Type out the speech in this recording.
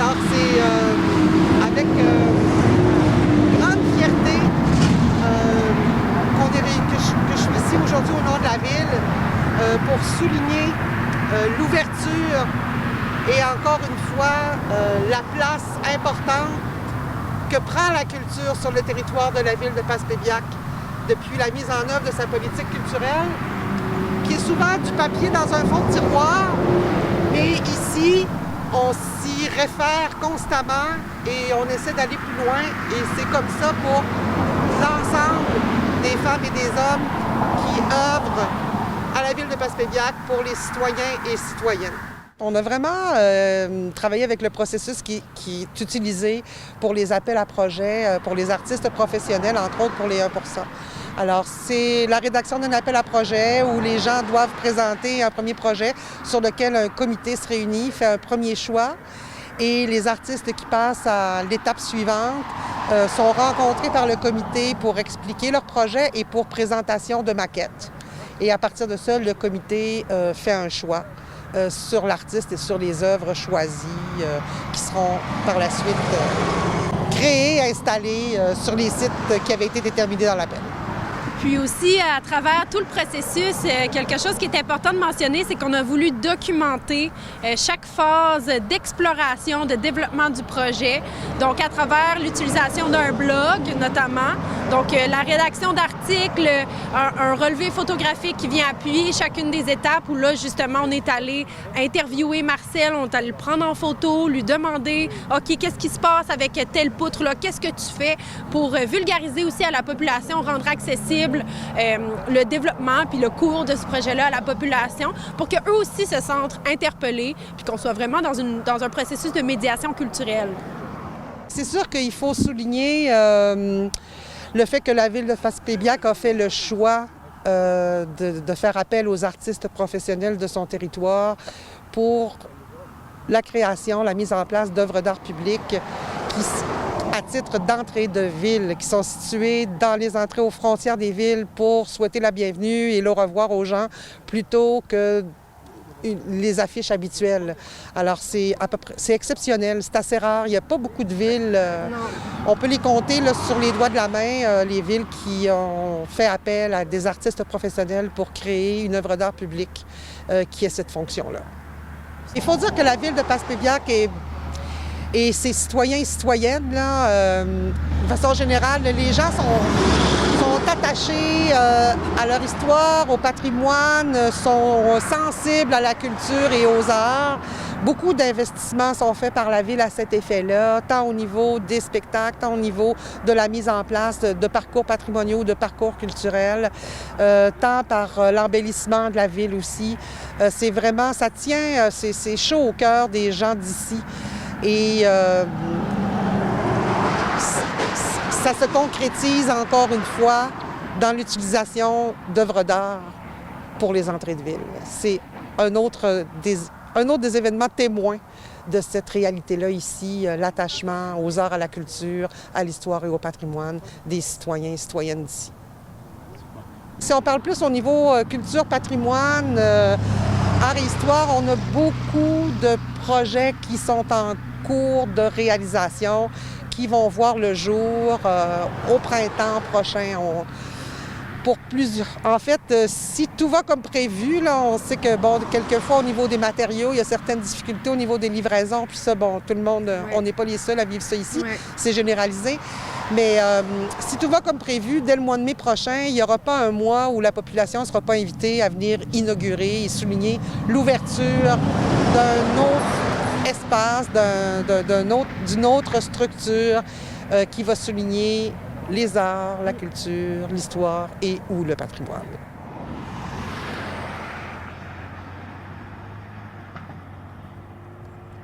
Alors, c'est avec grande fierté que je suis ici aujourd'hui au nom de la ville pour souligner l'ouverture et encore une fois la place importante que prend la culture sur le territoire de la ville de Passepébiac depuis la mise en œuvre de sa politique culturelle, qui est souvent du papier dans un fond de tiroir, mais ici, on s'y réfère constamment et on essaie d'aller plus loin. Et c'est comme ça pour l'ensemble des femmes et des hommes qui œuvrent à la ville de Passepébiac pour les citoyens et citoyennes. On a vraiment travaillé avec le processus qui est utilisé pour les appels à projets, pour les artistes professionnels, entre autres pour les 1 %. Alors, c'est la rédaction d'un appel à projet où les gens doivent présenter un premier projet sur lequel un comité se réunit, fait un premier choix et les artistes qui passent à l'étape suivante sont rencontrés par le comité pour expliquer leur projet et pour présentation de maquettes. Et à partir de ça, le comité fait un choix sur l'artiste et sur les œuvres choisies qui seront par la suite créées, installées sur les sites qui avaient été déterminés dans l'appel. Puis aussi, à travers tout le processus, quelque chose qui est important de mentionner, c'est qu'on a voulu documenter chaque phase d'exploration, de développement du projet. Donc, à travers l'utilisation d'un blog, notamment. Donc, la rédaction d'articles, un relevé photographique qui vient appuyer chacune des étapes où là, justement, on est allé interviewer Marcel, on est allé le prendre en photo, lui demander « OK, qu'est-ce qui se passe avec telle poutre-là? Qu'est-ce que tu fais? » pour vulgariser aussi à la population, rendre accessible le développement puis le cours de ce projet-là à la population pour qu'eux aussi se sentent interpellés puis qu'on soit vraiment dans un processus de médiation culturelle. C'est sûr qu'il faut souligner le fait que la ville de Passepébiac a fait le choix de faire appel aux artistes professionnels de son territoire pour la création, la mise en place d'œuvres d'art public à titre d'entrée de ville, qui sont situées dans les entrées aux frontières des villes pour souhaiter la bienvenue et le revoir aux gens plutôt que les affiches habituelles. Alors, c'est exceptionnel, c'est assez rare. Il n'y a pas beaucoup de villes. On peut les compter là, sur les doigts de la main, les villes qui ont fait appel à des artistes professionnels pour créer une œuvre d'art public qui ait cette fonction-là. Il faut dire que la ville de Passepébiac et ses citoyens et citoyennes, là, de façon générale, les gens sont attachés à leur histoire, au patrimoine, sont sensibles à la culture et aux arts. Beaucoup d'investissements sont faits par la ville à cet effet-là, tant au niveau des spectacles, tant au niveau de la mise en place de parcours patrimoniaux, de parcours culturels, tant par l'embellissement de la ville aussi. C'est vraiment, ça tient, c'est chaud au cœur des gens d'ici. Et ça se concrétise encore une fois dans l'utilisation d'œuvres d'art pour les entrées de ville. C'est un autre des événements témoins de cette réalité-là ici, l'attachement aux arts, à la culture, à l'histoire et au patrimoine des citoyens et citoyennes d'ici. Si on parle plus au niveau culture, patrimoine, art et histoire, on a beaucoup de projets qui sont en cours de réalisation, qui vont voir le jour au printemps prochain. En fait, si tout va comme prévu, là, on sait que, bon, quelquefois, au niveau des matériaux, il y a certaines difficultés au niveau des livraisons. Puis ça, bon, tout le monde, on n'est pas les seuls à vivre ça ici. C'est généralisé. Mais si tout va comme prévu, dès le mois de mai prochain, il n'y aura pas un mois où la population ne sera pas invitée à venir inaugurer et souligner l'ouverture d'un autre espace, d'une autre structure qui va souligner les arts, la culture, l'histoire et ou le patrimoine.